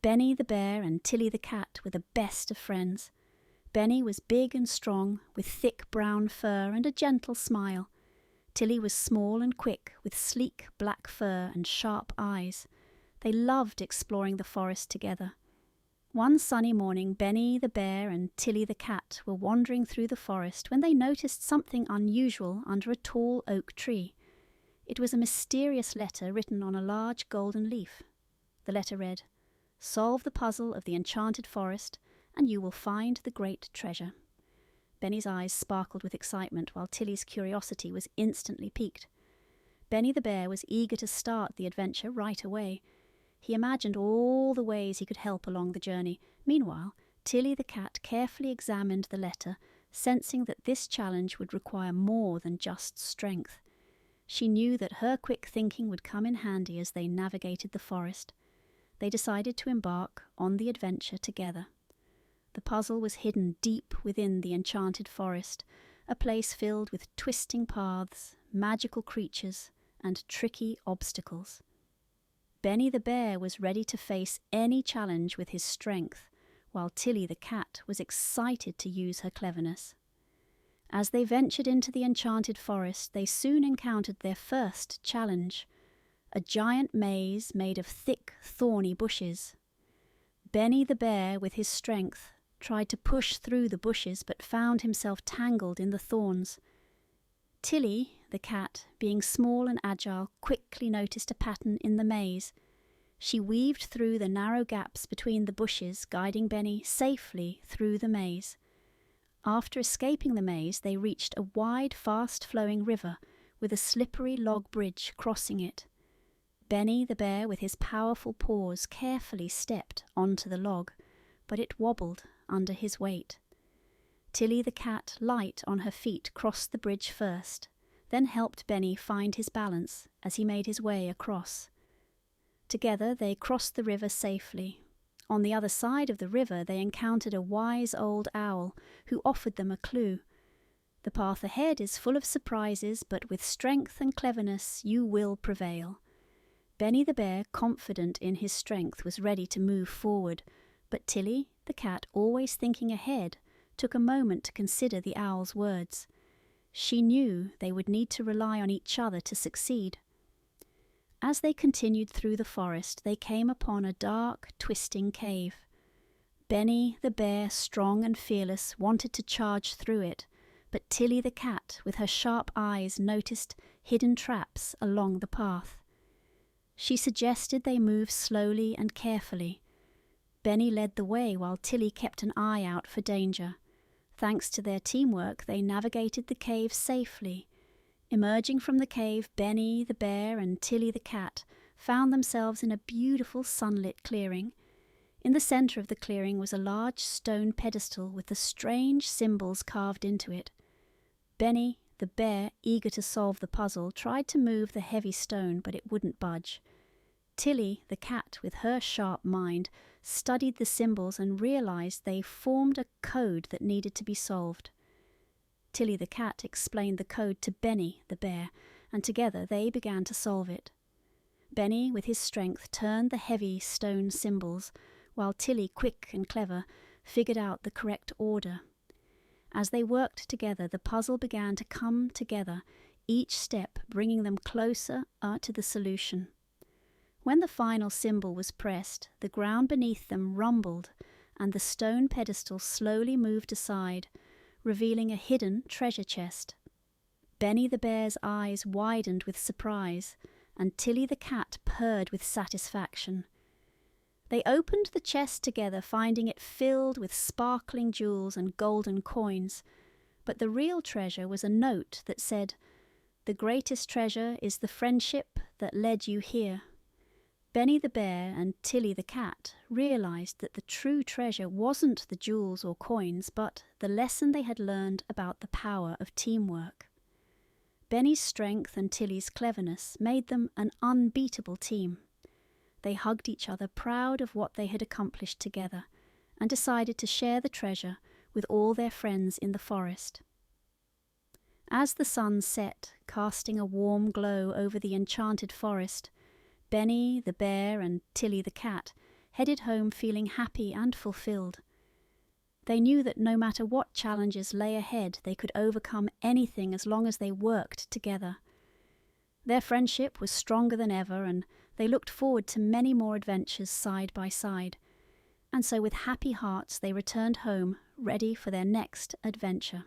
Benny the bear and Tilly the cat were the best of friends. Benny was big and strong, with thick brown fur and a gentle smile. Tilly was small and quick, with sleek black fur and sharp eyes. They loved exploring the forest together. One sunny morning, Benny the bear and Tilly the cat were wandering through the forest when they noticed something unusual under a tall oak tree. It was a mysterious letter written on a large golden leaf. The letter read, "Solve the puzzle of the Enchanted Forest, and you will find the great treasure." Benny's eyes sparkled with excitement, while Tilly's curiosity was instantly piqued. Benny the bear was eager to start the adventure right away. He imagined all the ways he could help along the journey. Meanwhile, Tilly the cat carefully examined the letter, sensing that this challenge would require more than just strength. She knew that her quick thinking would come in handy as they navigated the forest. They decided to embark on the adventure together. The puzzle was hidden deep within the Enchanted Forest, a place filled with twisting paths, magical creatures, and tricky obstacles. Benny the bear was ready to face any challenge with his strength, while Tilly the cat was excited to use her cleverness. As they ventured into the Enchanted Forest, they soon encountered their first challenge, a giant maze made of thick, thorny bushes. Benny the bear, with his strength, tried to push through the bushes but found himself tangled in the thorns. Tilly, the cat, being small and agile, quickly noticed a pattern in the maze. She weaved through the narrow gaps between the bushes, guiding Benny safely through the maze. After escaping the maze, they reached a wide, fast-flowing river with a slippery log bridge crossing it. Benny the bear, with his powerful paws, carefully stepped onto the log, but it wobbled under his weight. Tilly the cat, light on her feet, crossed the bridge first, then helped Benny find his balance as he made his way across. Together they crossed the river safely. On the other side of the river they encountered a wise old owl who offered them a clue. "The path ahead is full of surprises, but with strength and cleverness you will prevail." Benny the bear, confident in his strength, was ready to move forward, but Tilly, the cat, always thinking ahead, took a moment to consider the owl's words. She knew they would need to rely on each other to succeed. As they continued through the forest, they came upon a dark, twisting cave. Benny the bear, strong and fearless, wanted to charge through it, but Tilly the cat, with her sharp eyes, noticed hidden traps along the path. She suggested they move slowly and carefully. Benny led the way while Tilly kept an eye out for danger. Thanks to their teamwork, they navigated the cave safely. Emerging from the cave, Benny the bear and Tilly the cat found themselves in a beautiful sunlit clearing. In the centre of the clearing was a large stone pedestal with the strange symbols carved into it. Benny the bear, eager to solve the puzzle, tried to move the heavy stone, but it wouldn't budge. Tilly the cat, with her sharp mind, studied the symbols and realized they formed a code that needed to be solved. Tilly the cat explained the code to Benny the bear, and together they began to solve it. Benny, with his strength, turned the heavy stone symbols, while Tilly, quick and clever, figured out the correct order. As they worked together, the puzzle began to come together, each step bringing them closer to the solution. When the final symbol was pressed, the ground beneath them rumbled, and the stone pedestal slowly moved aside, revealing a hidden treasure chest. Benny the bear's eyes widened with surprise, and Tilly the cat purred with satisfaction. They opened the chest together, finding it filled with sparkling jewels and golden coins. But the real treasure was a note that said, "The greatest treasure is the friendship that led you here." Benny the bear and Tilly the cat realized that the true treasure wasn't the jewels or coins, but the lesson they had learned about the power of teamwork. Benny's strength and Tilly's cleverness made them an unbeatable team. They hugged each other, proud of what they had accomplished together, and decided to share the treasure with all their friends in the forest. As the sun set, casting a warm glow over the Enchanted Forest, Benny the bear and Tilly the cat headed home feeling happy and fulfilled. They knew that no matter what challenges lay ahead, they could overcome anything as long as they worked together. Their friendship was stronger than ever, and they looked forward to many more adventures side by side. And so with happy hearts they returned home, ready for their next adventure.